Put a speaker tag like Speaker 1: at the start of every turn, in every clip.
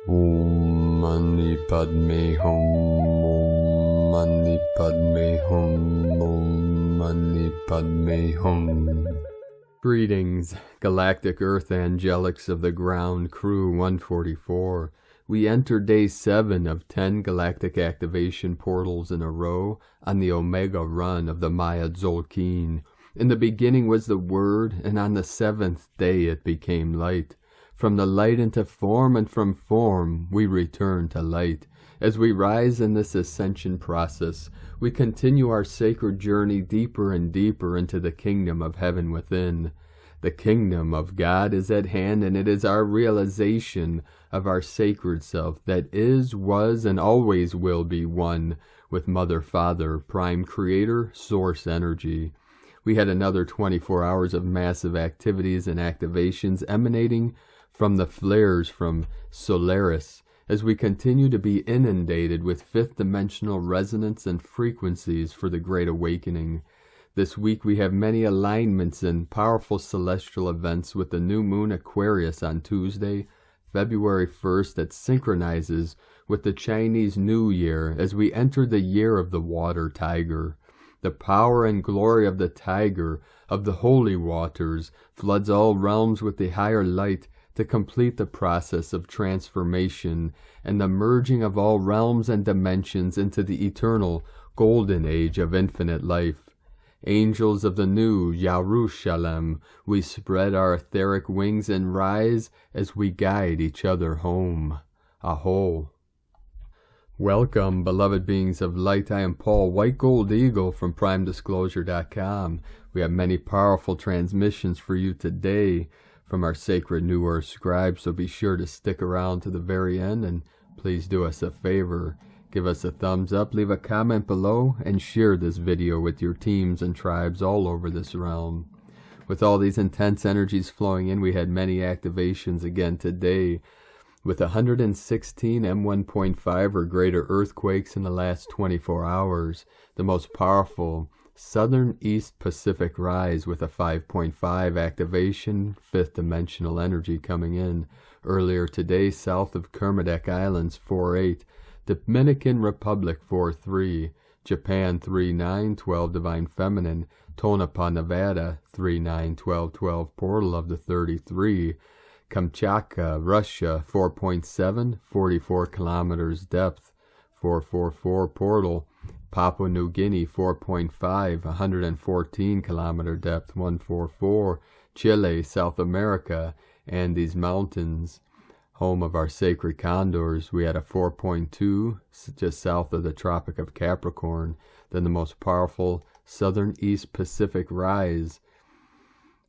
Speaker 1: Om Mani Padme Hum. Om Mani Padme Hum. Om Mani Padme Hum. Greetings, Galactic Earth Angelics of the Ground Crew 144. We enter day 7 of 10 galactic activation portals in a row on the Omega run of the Maya Tzolk'in. In the beginning was the Word, and on the 7th day it became light. From the light into form, and from form we return to light. As we rise in this ascension process, we continue our sacred journey deeper and deeper into the kingdom of heaven within. The kingdom of God is at hand, and it is our realization of our sacred self that is, was, and always will be one with Mother, Father, Prime Creator, Source Energy. We had another 24 hours of massive activities and activations emanating from the flares from Solaris, as we continue to be inundated with fifth-dimensional resonance and frequencies for the Great Awakening. This week we have many alignments and powerful celestial events with the new moon Aquarius on Tuesday, February 1st, that synchronizes with the Chinese New Year as we enter the year of the water tiger. The power and glory of the tiger, of the holy waters, floods all realms with the higher light to complete the process of transformation and the merging of all realms and dimensions into the eternal golden age of infinite life. Angels of the new Yerushalem, we spread our etheric wings and rise as we guide each other home. Aho. Welcome, beloved beings of light. I am Paul, White Gold Eagle from PrimeDisclosure.com. We have many powerful transmissions for you today from our sacred New Earth scribe, so be sure to stick around to the very end, and please do us a favor. Give us a thumbs up, leave a comment below, and share this video with your teams and tribes all over this realm. With all these intense energies flowing in, we had many activations again today, with 116 M1.5 or greater earthquakes in the last 24 hours, the most powerful Southern East Pacific rise with a 5.5 activation, fifth dimensional energy coming in. Earlier today, south of Kermadec Islands 4.8, Dominican Republic 4.3, Japan 3.9, 12 Divine Feminine, Tonopah, Nevada 3.9, 12 Portal of the 33, Kamchatka, Russia 4.7, 44 kilometers depth, 444 Portal, Papua New Guinea 4.5, 114 kilometer depth, 144, Chile, South America, Andes Mountains, home of our sacred condors. We had a 4.2 just south of the Tropic of Capricorn. Then the most powerful Southern East Pacific rise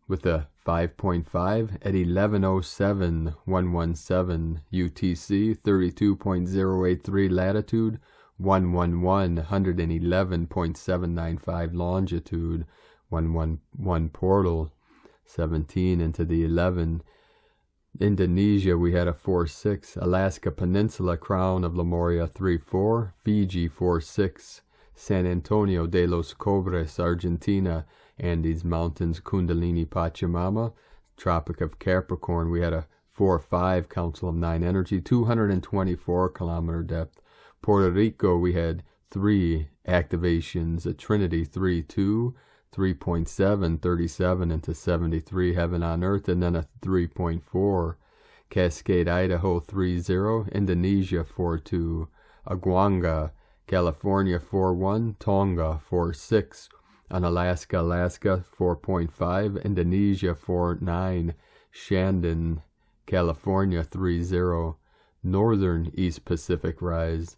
Speaker 1: with a 5.5 at 11:07, 117 UTC, 32.083 latitude, 111, 111.795 longitude, 111 portal, 17 into the 11. Indonesia, we had a 4.6, Alaska Peninsula, Crown of Lemuria 3.4, Fiji 4.6, San Antonio de los Cobres, Argentina, Andes Mountains, Kundalini Pachamama, Tropic of Capricorn, we had a 4.5, Council of 9 energy, 224 kilometer depth. Puerto Rico, we had 3 activations, a Trinity 3.2, 3.7, 37 into 73, Heaven on Earth, and then a 3.4. Cascade, Idaho 3.0, Indonesia 4.2, Aguanga, California 4.1, Tonga 4.6, Unalaska, Alaska 4.5, Indonesia 4.9, Shandon, California 3.0, Northern East Pacific rise.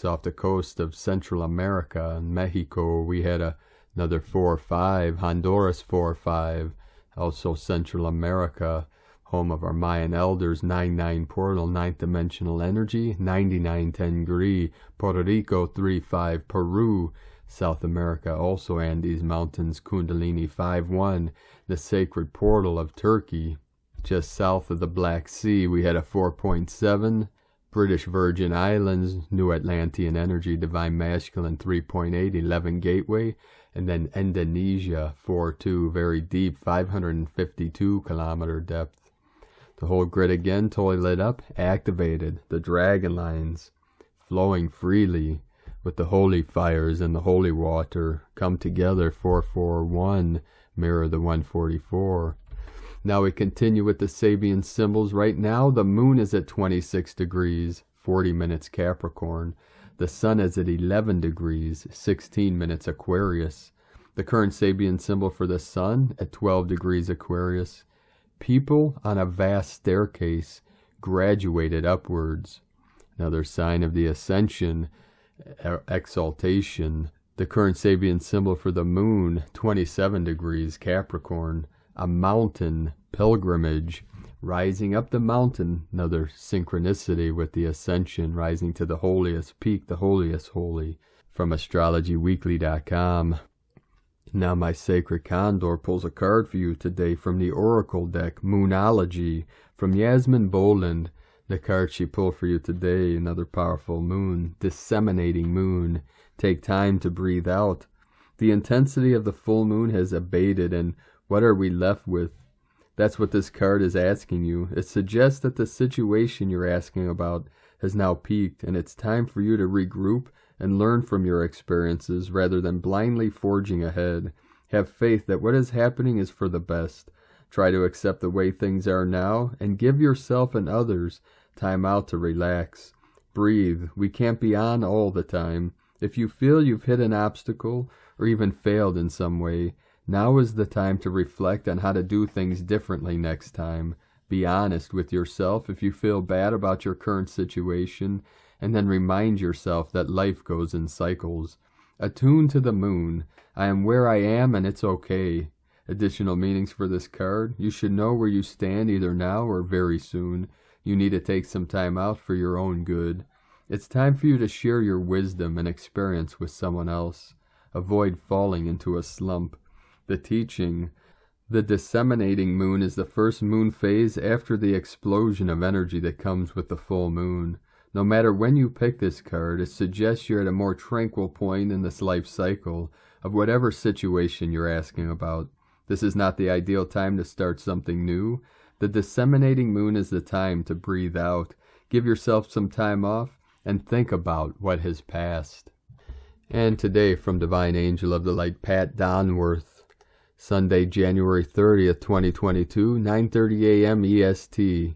Speaker 1: Off the coast of Central America and Mexico, we had another 4.5, Honduras 4.5, also Central America, home of our Mayan elders, 9.9 portal, 9th dimensional energy, 99.10 degree, Puerto Rico 3.5, Peru, South America, also Andes Mountains, Kundalini 5.1, the sacred portal of Turkey, just south of the Black Sea, we had a 4.7, British Virgin Islands, New Atlantean Energy, Divine Masculine 3.8, 11 Gateway, and then Indonesia 4.2, very deep, 552 kilometer depth. The whole grid again totally lit up, activated. The dragon lines flowing freely with the holy fires and the holy water come together. 441 mirror the 144. Now we continue with the Sabian symbols. Right now the moon is at 26 degrees, 40 minutes Capricorn. The sun is at 11 degrees, 16 minutes Aquarius. The current Sabian symbol for the sun at 12 degrees Aquarius. People on a vast staircase graduated upwards. Another sign of the Ascension, exaltation. The current Sabian symbol for the moon, 27 degrees Capricorn. A mountain pilgrimage, rising up the mountain. Another synchronicity with the Ascension, rising to the holiest peak, the holiest holy. From astrologyweekly.com. Now my sacred Condor pulls a card for you today from the Oracle deck, Moonology, from Yasmin Boland. The card she pulled for you today, another powerful moon, disseminating moon. Take time to breathe out. The intensity of the full moon has abated, and what are we left with? That's what this card is asking you. It suggests that the situation you're asking about has now peaked, and it's time for you to regroup and learn from your experiences rather than blindly forging ahead. Have faith that what is happening is for the best. Try to accept the way things are now and give yourself and others time out to relax. Breathe. We can't be on all the time. If you feel you've hit an obstacle or even failed in some way, now is the time to reflect on how to do things differently next time. Be honest with yourself if you feel bad about your current situation, and then remind yourself that life goes in cycles. Attune to the moon. I am where I am and it's okay. Additional meanings for this card. You should know where you stand either now or very soon. You need to take some time out for your own good. It's time for you to share your wisdom and experience with someone else. Avoid falling into a slump. The teaching. The disseminating moon is the first moon phase after the explosion of energy that comes with the full moon. No matter when you pick this card, it suggests you're at a more tranquil point in this life cycle of whatever situation you're asking about. This is not the ideal time to start something new. The disseminating moon is the time to breathe out. Give yourself some time off and think about what has passed. And today from Divine Angel of the Light, Pat Donworth. Sunday, January 30th, 2022, 9:30 a.m. EST.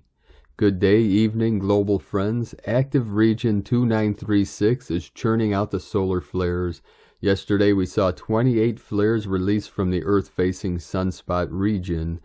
Speaker 1: Good day, evening, global friends. Active region 2936 is churning out the solar flares. Yesterday we saw 28 flares released from the Earth-facing sunspot region.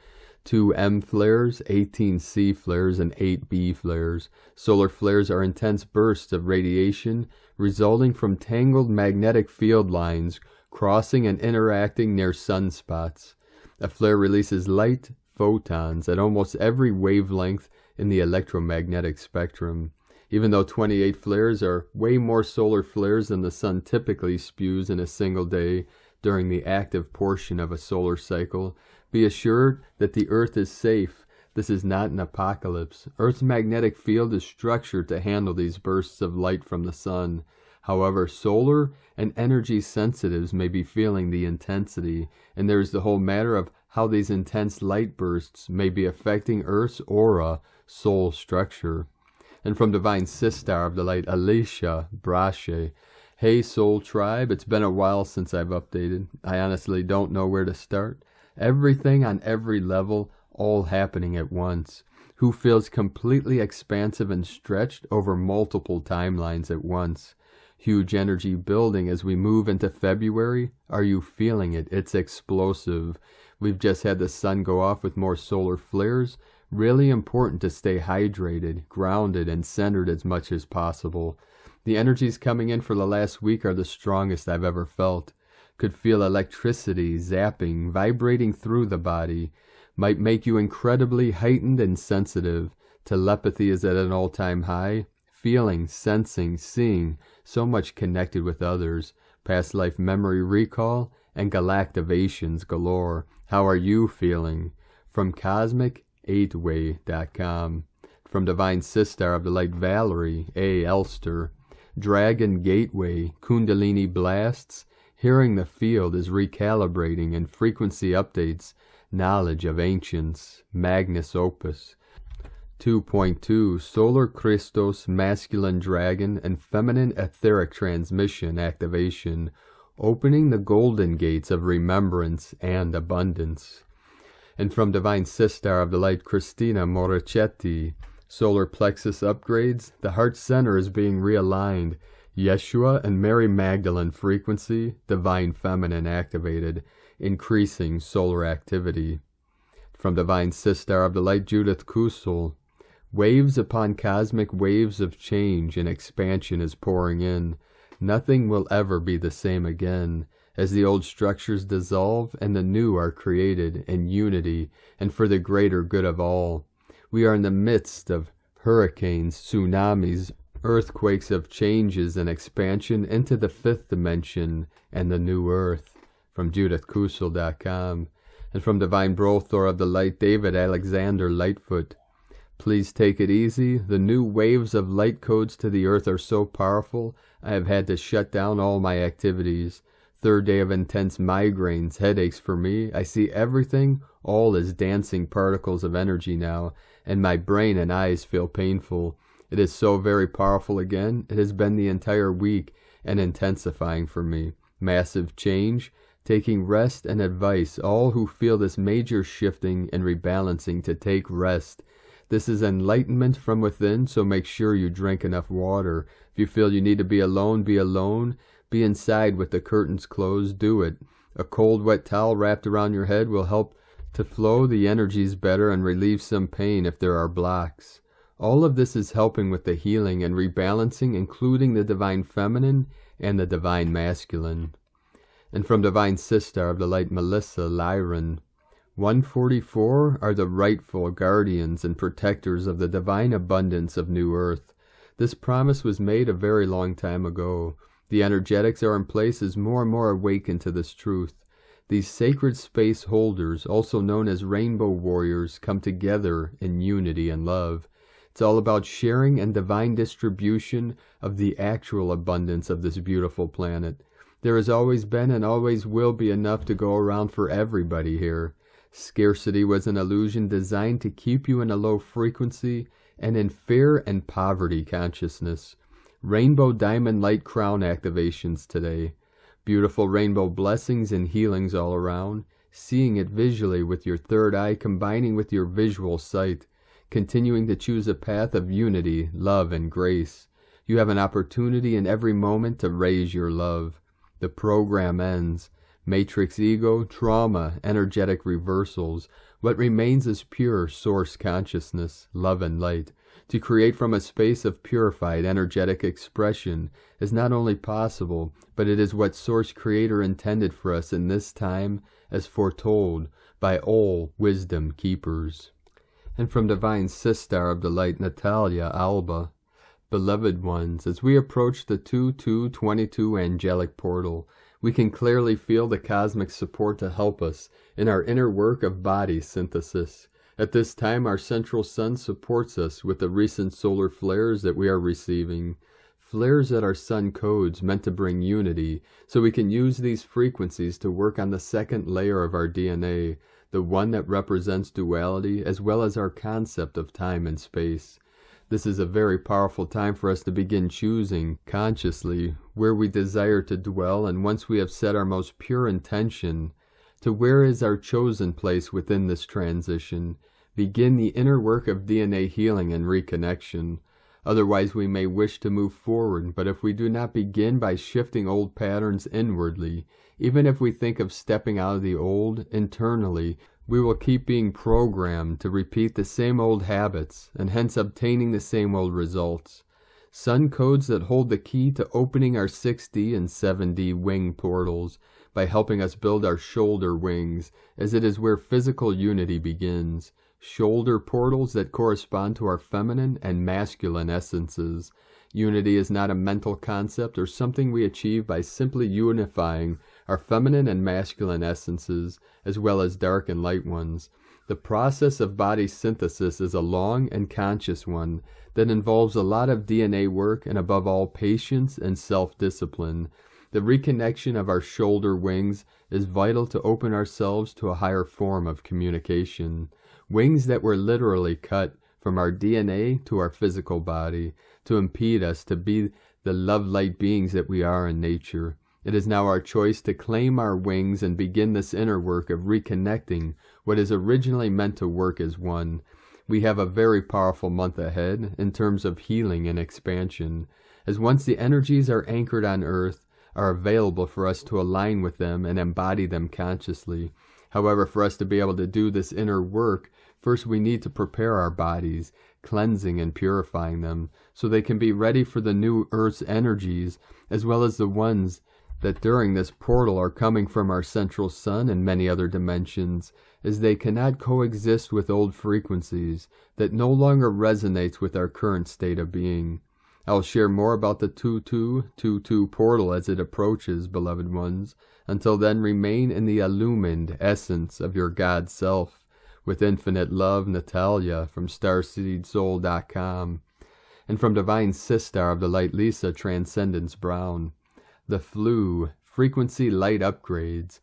Speaker 1: 2 M flares, 18 C flares, and 8 B flares. Solar flares are intense bursts of radiation resulting from tangled magnetic field lines crossing and interacting near sunspots. A flare releases light photons at almost every wavelength in the electromagnetic spectrum. Even though 28 flares are way more solar flares than the sun typically spews in a single day during the active portion of a solar cycle, be assured that the Earth is safe. This is not an apocalypse. Earth's magnetic field is structured to handle these bursts of light from the sun. However, solar and energy sensitives may be feeling the intensity, and there is the whole matter of how these intense light bursts may be affecting Earth's aura, soul structure. And from Divine Sister of the Light, Alicia Brache. Hey Soul Tribe, it's been a while since I've updated. I honestly don't know where to start. Everything on every level, all happening at once. Who feels completely expansive and stretched over multiple timelines at once? Huge energy building as we move into February. Are you feeling it? It's explosive. We've just had the sun go off with more solar flares. Really important to stay hydrated, grounded, and centered as much as possible. The energies coming in for the last week are the strongest I've ever felt. Could feel electricity zapping, vibrating through the body. Might make you incredibly heightened and sensitive. Telepathy is at an all-time high. Feeling, sensing, seeing, so much connected with others. Past life memory recall, and galactivations galore. How are you feeling? From Cosmic8way.com. From Divine Sister of the Light, Valerie A. Elster. Dragon Gateway, Kundalini blasts. Hearing the field is recalibrating and frequency updates. Knowledge of ancients. Magnus Opus. 2.2 Solar Christos Masculine Dragon and Feminine Etheric Transmission Activation, opening the golden gates of remembrance and abundance. And from Divine Sister of the Light Christina Morichetti, Solar Plexus Upgrades, the heart center is being realigned, Yeshua and Mary Magdalene frequency, Divine Feminine activated, increasing solar activity. From Divine Sister of the Light Judith Kusel, waves upon cosmic waves of change and expansion is pouring in. Nothing will ever be the same again, as the old structures dissolve and the new are created in unity and for the greater good of all. We are in the midst of hurricanes, tsunamis, earthquakes of changes and expansion into the fifth dimension and the new earth. From JudithKusel.com. And from Divine Brothor of the Light David Alexander Lightfoot, please take it easy. The new waves of light codes to the earth are so powerful, I have had to shut down all my activities. Third day of intense migraines, headaches for me. I see everything, all is dancing particles of energy now, and my brain and eyes feel painful. It is so very powerful again. It has been the entire week and intensifying for me. Massive change, taking rest and advice. All who feel this major shifting and rebalancing to take rest. This is enlightenment from within, so make sure you drink enough water. If you feel you need to be alone, be alone. Be inside with the curtains closed, do it. A cold, wet towel wrapped around your head will help to flow the energies better and relieve some pain if there are blocks. All of this is helping with the healing and rebalancing, including the Divine Feminine and the Divine Masculine. And from Divine Sister of the Light Melissa Lyron, 144 are the rightful guardians and protectors of the divine abundance of New Earth. This promise was made a very long time ago. The energetics are in place as more and more awaken to this truth. These sacred space holders, also known as rainbow warriors, come together in unity and love. It's all about sharing and divine distribution of the actual abundance of this beautiful planet. There has always been and always will be enough to go around for everybody here. Scarcity was an illusion designed to keep you in a low frequency and in fear and poverty consciousness. Rainbow diamond light crown activations today. Beautiful rainbow blessings and healings all around. Seeing it visually with your third eye, combining with your visual sight. Continuing to choose a path of unity, love, and grace. You have an opportunity in every moment to raise your love. The program ends. Matrix ego, trauma, energetic reversals. What remains is pure source consciousness, love and light. To create from a space of purified energetic expression is not only possible, but it is what Source Creator intended for us in this time as foretold by all wisdom keepers. And from Divine Sister of the Light Natalia Alba, beloved ones, as we approach the 2222 angelic portal, we can clearly feel the cosmic support to help us in our inner work of body synthesis. At this time, our central sun supports us with the recent solar flares that we are receiving. Flares that are sun codes meant to bring unity, so we can use these frequencies to work on the second layer of our DNA, the one that represents duality, as well as our concept of time and space. This is a very powerful time for us to begin choosing consciously where we desire to dwell, and once we have set our most pure intention to where is our chosen place within this transition, begin the inner work of DNA healing and reconnection. Otherwise we may wish to move forward, but if we do not begin by shifting old patterns inwardly, even if we think of stepping out of the old internally, we will keep being programmed to repeat the same old habits, and hence obtaining the same old results. Sun codes that hold the key to opening our 6D and 7D wing portals by helping us build our shoulder wings, as it is where physical unity begins. Shoulder portals that correspond to our feminine and masculine essences. Unity is not a mental concept or something we achieve by simply unifying our feminine and masculine essences, as well as dark and light ones. The process of body synthesis is a long and conscious one that involves a lot of DNA work and above all patience and self-discipline. The reconnection of our shoulder wings is vital to open ourselves to a higher form of communication. Wings that were literally cut from our DNA to our physical body, to impede us to be the love-light beings that we are in nature. It is now our choice to claim our wings and begin this inner work of reconnecting what is originally meant to work as one. We have a very powerful month ahead in terms of healing and expansion, as once the energies are anchored on Earth, are available for us to align with them and embody them consciously. However, for us to be able to do this inner work, first we need to prepare our bodies, cleansing and purifying them, so they can be ready for the new Earth's energies, as well as the ones that during this portal are coming from our central sun and many other dimensions, as they cannot coexist with old frequencies that no longer resonates with our current state of being. I will share more about the 2222 portal as it approaches, beloved ones. Until then, remain in the illumined essence of your God self. With infinite love, Natalia from StarseedSoul.com. And from Divine Sister of the Light, Lisa Transcendence Brown. The flu, frequency light upgrades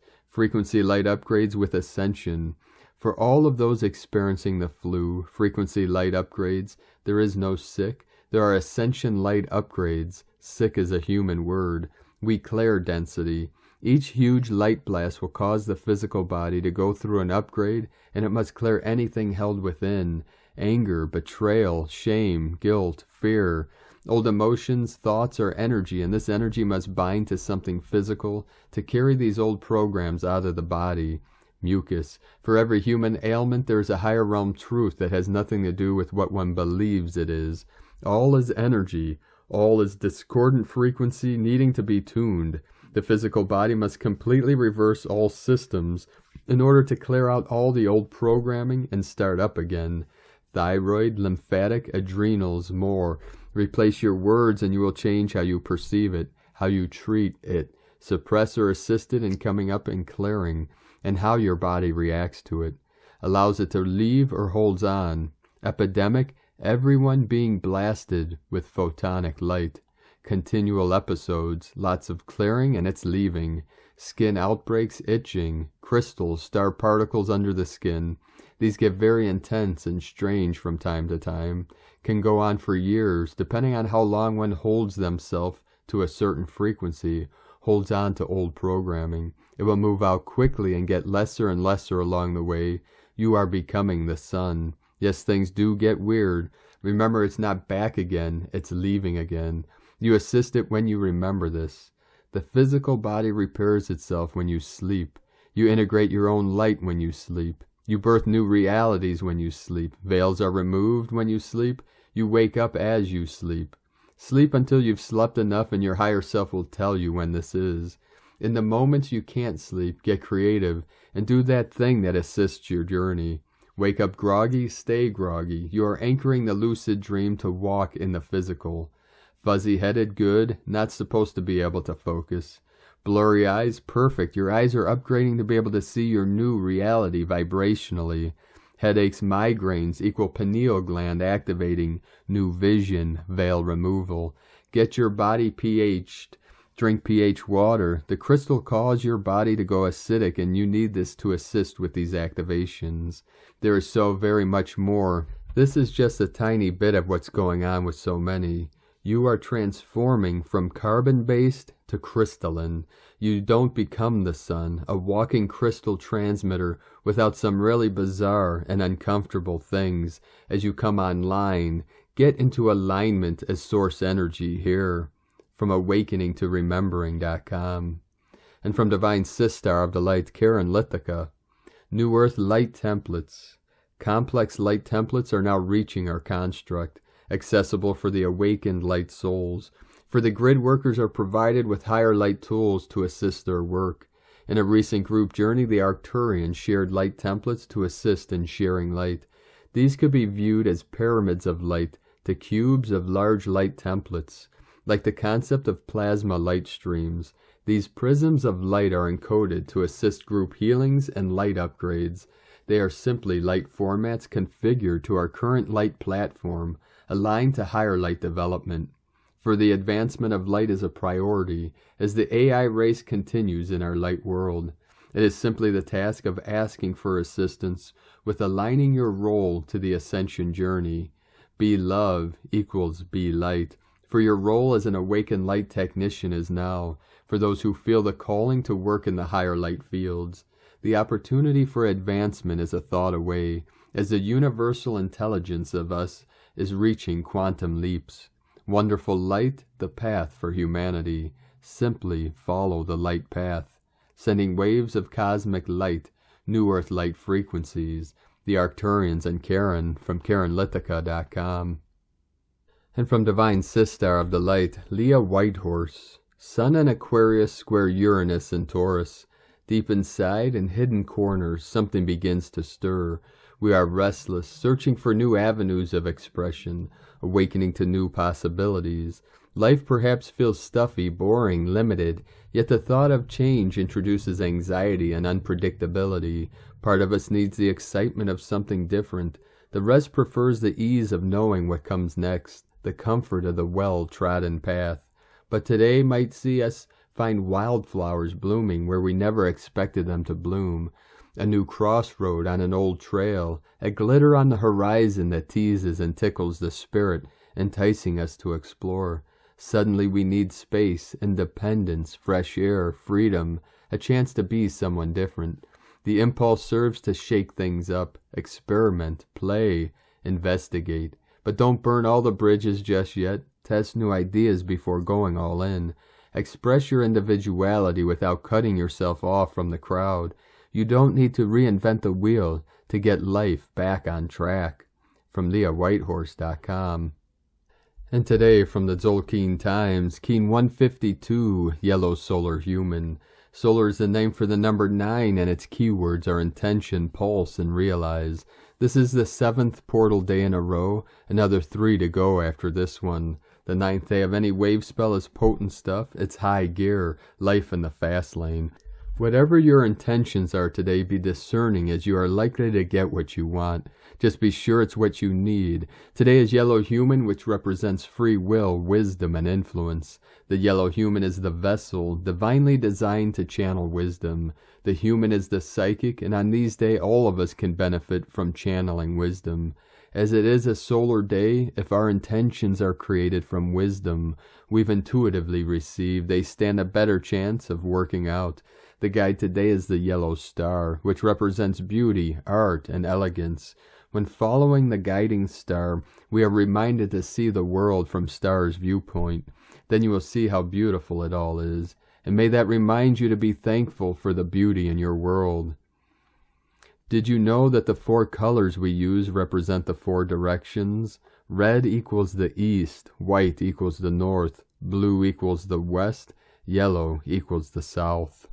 Speaker 1: with Ascension. For all of those experiencing the flu, frequency light upgrades, there is no sick. There are Ascension light upgrades. Sick is a human word. We clear density. Each huge light blast will cause the physical body to go through an upgrade, and it must clear anything held within. Anger, betrayal, shame, guilt, fear, old emotions, thoughts, or energy, and this energy must bind to something physical to carry these old programs out of the body. Mucus. For every human ailment there is a higher realm truth that has nothing to do with what one believes it is. All is energy. All is discordant frequency needing to be tuned. The physical body must completely reverse all systems in order to clear out all the old programming and start up again. Thyroid, lymphatic, adrenals, more. Replace your words and you will change how you perceive it, how you treat it. Suppress or assist it in coming up and clearing, and how your body reacts to it. Allows it to leave or holds on. Epidemic, everyone being blasted with photonic light. Continual episodes, lots of clearing and it's leaving. Skin outbreaks, itching, crystals, star particles under the skin. These get very intense and strange from time to time, can go on for years, depending on how long one holds themselves to a certain frequency, holds on to old programming. It will move out quickly and get lesser and lesser along the way. You are becoming the sun. Yes, things do get weird. Remember, it's not back again, it's leaving again. You assist it when you remember this. The physical body repairs itself when you sleep. You integrate your own light when you sleep. You birth new realities when you sleep. Veils are removed when you sleep. You wake up as you sleep. Sleep until you've slept enough and your higher self will tell you when this is. In the moments you can't sleep, get creative and do that thing that assists your journey. Wake up groggy, stay groggy. You are anchoring the lucid dream to walk in the physical. Fuzzy-headed, good, not supposed to be able to focus. Blurry eyes, perfect. Your eyes are upgrading to be able to see your new reality vibrationally. Headaches, migraines, equal pineal gland activating, new vision, veil removal. Get your body pH'd. Drink pH water. The crystal causes your body to go acidic and you need this to assist with these activations. There is so very much more. This is just a tiny bit of what's going on with so many. You are transforming from carbon-based to crystalline. You don't become the sun, a walking crystal transmitter without some really bizarre and uncomfortable things. As you come online, get into alignment as source energy here. From awakening to remembering.com. And from Divine Sister of the Light, Karen Lithica. New Earth Light Templates. Complex light templates are now reaching our construct, accessible for the awakened light souls. For the grid workers are provided with higher light tools to assist their work. In a recent group journey, the Arcturians shared light templates to assist in sharing light. These could be viewed as pyramids of light to cubes of large light templates. Like the concept of plasma light streams, these prisms of light are encoded to assist group healings and light upgrades. They are simply light formats configured to our current light platform, aligned to higher light development. For the advancement of light is a priority as the AI race continues in our light world. It is simply the task of asking for assistance with aligning your role to the Ascension journey. Be love equals be light, for your role as an awakened light technician is now, for those who feel the calling to work in the higher light fields. The opportunity for advancement is a thought away, as the universal intelligence of us is reaching quantum leaps. Wonderful light, the path for humanity. Simply follow the light path, sending waves of cosmic light, new earth light frequencies. The Arcturians and Karen from KarenLithica.com. And from Divine Sister of the Light, Leah Whitehorse. Sun in Aquarius square Uranus and Taurus. Deep inside in hidden corners, something begins to stir. We are restless, searching for new avenues of expression, awakening to new possibilities. Life perhaps feels stuffy, boring, limited, yet the thought of change introduces anxiety and unpredictability. Part of us needs the excitement of something different. The rest prefers the ease of knowing what comes next, the comfort of the well-trodden path. But today might see us find wildflowers blooming where we never expected them to bloom. A new crossroad on an old trail, a glitter on the horizon that teases and tickles the spirit, enticing us to explore. Suddenly we need space, independence, fresh air, freedom, a chance to be someone different. The impulse serves to shake things up, experiment, play, investigate. But don't burn all the bridges just yet. Test new ideas before going all in. Express your individuality without cutting yourself off from the crowd. You don't need to reinvent the wheel to get life back on track. From LeahWhitehorse.com. And today from the Tzolk'in Times, Keen 152, Yellow Solar Human. Solar is the name for the number 9, and its keywords are intention, pulse, and realize. This is the 7th portal day in a row, another 3 to go after this one. The 9th day of any wave spell is potent stuff. It's high gear, life in the fast lane. Whatever your intentions are today, be discerning, as you are likely to get what you want. Just be sure it's what you need. Today is Yellow Human, which represents free will, wisdom, and influence. The Yellow Human is the vessel, divinely designed to channel wisdom. The human is the psychic, and on these days all of us can benefit from channeling wisdom. As it is a solar day, if our intentions are created from wisdom we've intuitively received, they stand a better chance of working out. The guide today is the yellow star, which represents beauty, art, and elegance. When following the guiding star, we are reminded to see the world from star's viewpoint. Then you will see how beautiful it all is. And may that remind you to be thankful for the beauty in your world. Did you know that the 4 colors we use represent the 4 directions? Red equals the east, white equals the north, blue equals the west, yellow equals the south.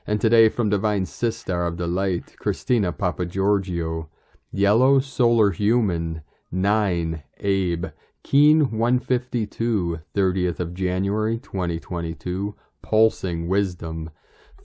Speaker 1: And today from Divine Sister of the Light, Christina Papagiorgio, Yellow Solar Human, 9, Abe, Keen 152, 30th of January 2022, Pulsing Wisdom.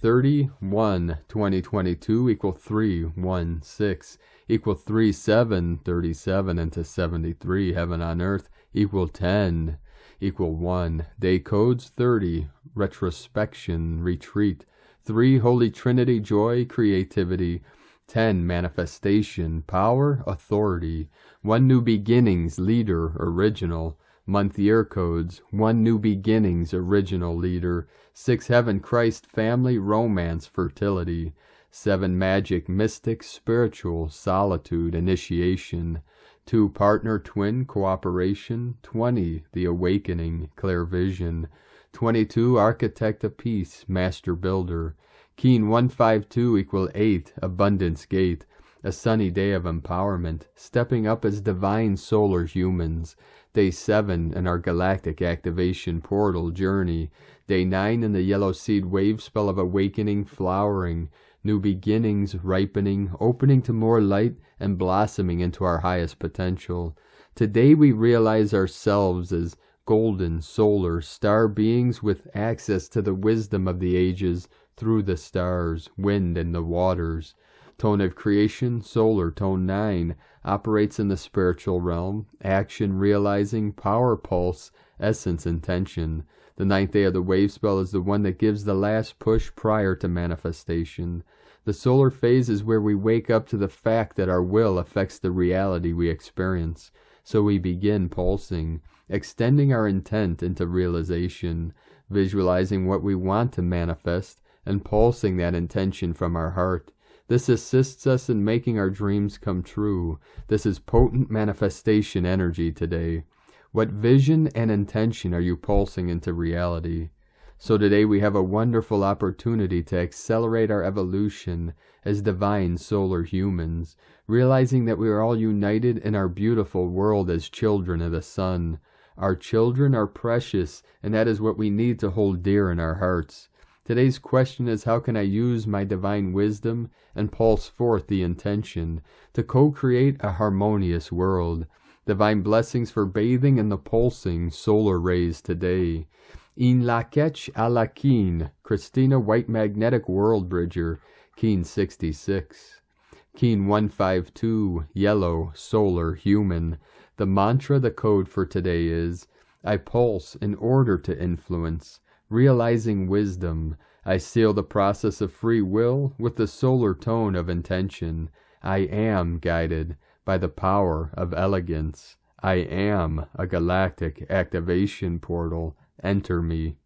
Speaker 1: 30-1-2022 equal 3-1-6 equal 3-7-37 into 73. Heaven on Earth equal 10 equal 1. Day codes 30. Retrospection, retreat. 3. Holy Trinity, joy, creativity. 10. Manifestation, power, authority. 1. New beginnings, leader, original. Month year codes 1. New beginnings, original, leader. 6. Heaven, Christ, family, romance, fertility. 7. Magic, mystic, spiritual, solitude, initiation. 2. Partner, twin, cooperation. 20. The awakening, clear vision. 22. Architect of peace, master builder. Keen 152 equal 8. Abundance gate. A sunny day of empowerment, stepping up as divine solar humans. Day 7 in our galactic activation portal journey. Day 9 in the yellow seed wave spell of awakening, flowering, new beginnings, ripening, opening to more light, and blossoming into our highest potential. Today we realize ourselves as golden, solar, star beings with access to the wisdom of the ages through the stars, wind, and the waters. Tone of creation, solar, tone 9, operates in the spiritual realm, action, realizing, power pulse, essence, intention. The 9th day of the wave spell is the one that gives the last push prior to manifestation. The solar phase is where we wake up to the fact that our will affects the reality we experience. So we begin pulsing, extending our intent into realization, visualizing what we want to manifest, and pulsing that intention from our heart. This assists us in making our dreams come true. This is potent manifestation energy today. What vision and intention are you pulsing into reality? So today we have a wonderful opportunity to accelerate our evolution as divine solar humans, realizing that we are all united in our beautiful world as children of the sun. Our children are precious, and that is what we need to hold dear in our hearts. Today's question is, how can I use my divine wisdom and pulse forth the intention to co-create a harmonious world? Divine blessings for bathing in the pulsing solar rays today. In la ketch a la keen, Christina White Magnetic World Bridger, Keen 66. Keen 152, Yellow, Solar, Human. The mantra, the code for today is, I pulse in order to influence. Realizing wisdom, I seal the process of free will with the solar tone of intention. I am guided by the power of elegance. I am a galactic activation portal. Enter me.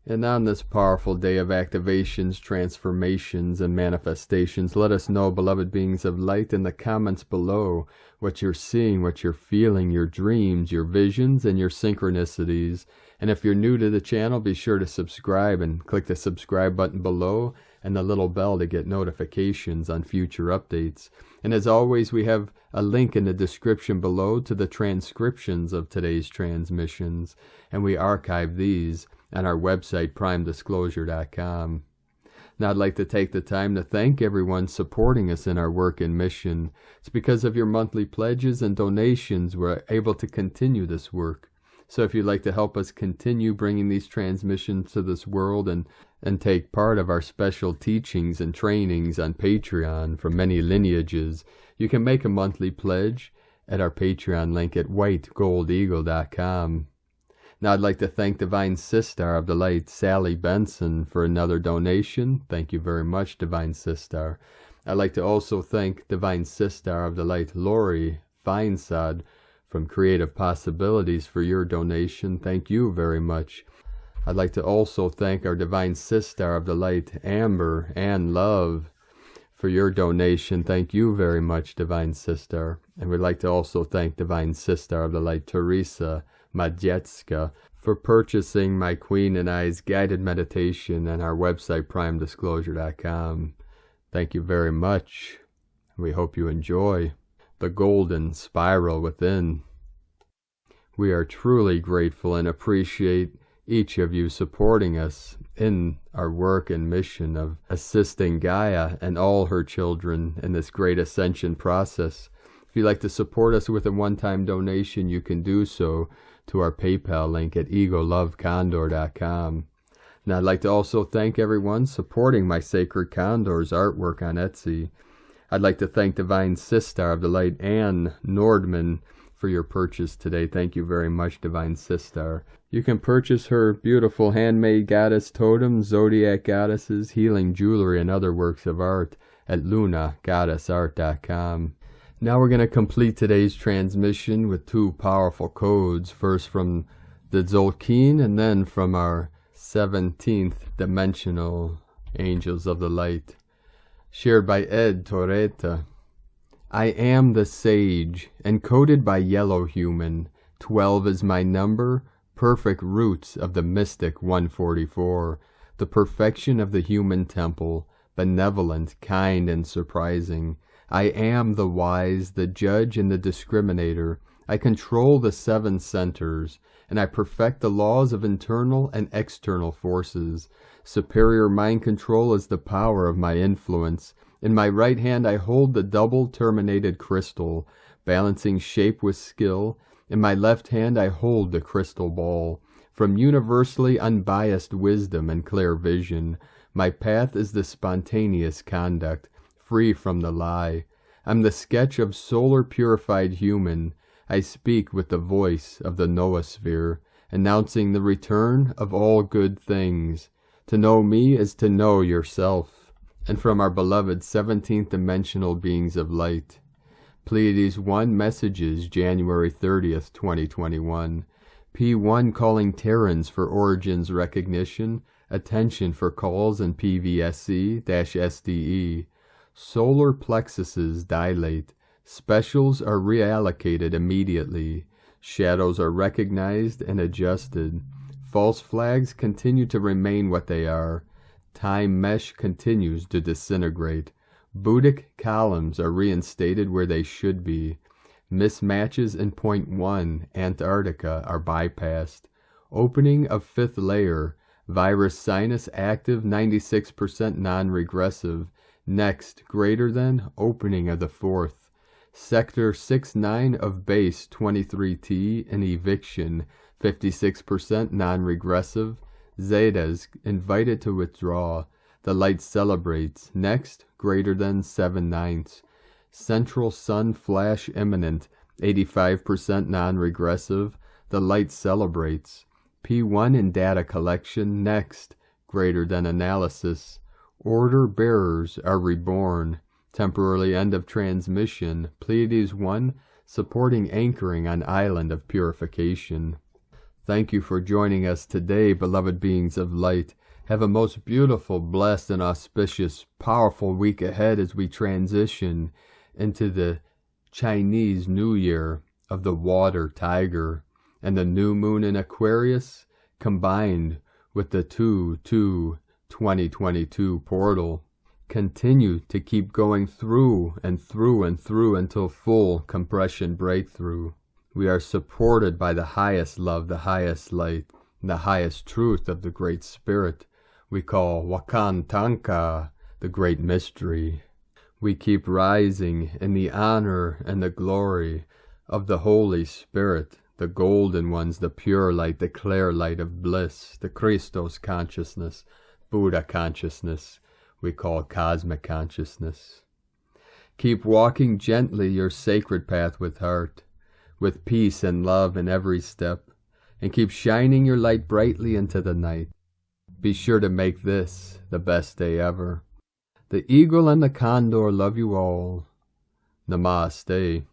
Speaker 1: And on this powerful day of activations, transformations, and manifestations, let us know, beloved beings of light, in the comments below what you're seeing, what you're feeling, your dreams, your visions, and your synchronicities. And if you're new to the channel, be sure to subscribe and click the subscribe button below and the little bell to get notifications on future updates. And as always, we have a link in the description below to the transcriptions of today's transmissions, and we archive these on our website, primedisclosure.com. Now, I'd like to take the time to thank everyone supporting us in our work and mission. It's because of your monthly pledges and donations we're able to continue this work. So if you'd like to help us continue bringing these transmissions to this world and take part of our special teachings and trainings on Patreon from many lineages, you can make a monthly pledge at our Patreon link at whitegoldeagle.com. Now I'd like to thank Divine Sistar of the Light, Sally Benson, for another donation. Thank you very much, Divine Sistar. I'd like to also thank Divine Sistar of the Light, Lori Feinsad, from Creative Possibilities, for your donation. Thank you very much. I'd like to also thank our Divine Sistar of the Light, Amber and Love, for your donation. Thank you very much, Divine Sistar. And we'd like to also thank Divine Sistar of the Light, Teresa Majetska, for purchasing my Queen and I's guided meditation on our website, primedisclosure.com. Thank you very much. We hope you enjoy the golden spiral within. We are truly grateful and appreciate each of you supporting us in our work and mission of assisting Gaia and all her children in this great ascension process. If you'd like to support us with a one-time donation, you can do so to our PayPal link at egolovecondor.com. Now I'd like to also thank everyone supporting my Sacred Condors artwork on Etsy. I'd like to thank Divine Sistar of the Light, Anne Nordman, for your purchase today. Thank you very much, Divine Sistar. You can purchase her beautiful handmade goddess totems, zodiac goddesses, healing jewelry, and other works of art at lunagoddessart.com. Now we're going to complete today's transmission with two powerful codes, first from the Tzolk'in and then from our 17th dimensional angels of the light, shared by Ed Torreta. I am the sage, encoded by Yellow Human. 12 is my number, perfect roots of the mystic 144, the perfection of the human temple, benevolent, kind, and surprising. I am the wise, the judge, and the discriminator. I control the 7 centers, and I perfect the laws of internal and external forces. Superior mind control is the power of my influence. In my right hand I hold the double-terminated crystal, balancing shape with skill. In my left hand I hold the crystal ball. From universally unbiased wisdom and clear vision, my path is the spontaneous conduct, free from the lie. I'm the sketch of solar purified human. I speak with the voice of the noosphere, announcing the return of all good things. To know me is to know yourself. And from our beloved 17th dimensional beings of light. Pleiades 1 messages, January 30th, 2021. P1 calling Terrans for origins recognition, attention for calls and PVSC-SDE. Solar plexuses dilate. Specials are reallocated immediately. Shadows are recognized and adjusted. False flags continue to remain what they are. Time mesh continues to disintegrate. Buddhic columns are reinstated where they should be. Mismatches in Point 1, Antarctica, are bypassed. Opening of 5th layer. Virus sinus active 96% non-regressive. Next, greater than, opening of the 4th. Sector 6-9 of base 23T in eviction, 56% non-regressive. Zetas invited to withdraw. The light celebrates. Next, greater than 7/9. Central sun flash imminent, 85% non-regressive. The light celebrates. P1 in data collection. Next, greater than analysis. Order bearers are reborn. Temporarily end of transmission. Pleiades 1 supporting anchoring on island of purification. Thank you for joining us today, beloved beings of light. Have a most beautiful, blessed, and auspicious, powerful week ahead as we transition into the Chinese New Year of the Water Tiger and the new moon in Aquarius combined with the 2/2/2022 portal. Continue to keep going through and through and through until full compression breakthrough. We are supported by the highest love, the highest light, and the highest truth of the Great Spirit we call Wakan Tanka, the Great Mystery. We keep rising in the honor and the glory of the Holy Spirit, the golden ones, the pure light, the clear light of bliss, the Christos consciousness, Buddha consciousness, we call cosmic consciousness. Keep walking gently your sacred path with heart, with peace and love in every step, and keep shining your light brightly into the night. Be sure to make this the best day ever. The eagle and the condor love you all. Namaste.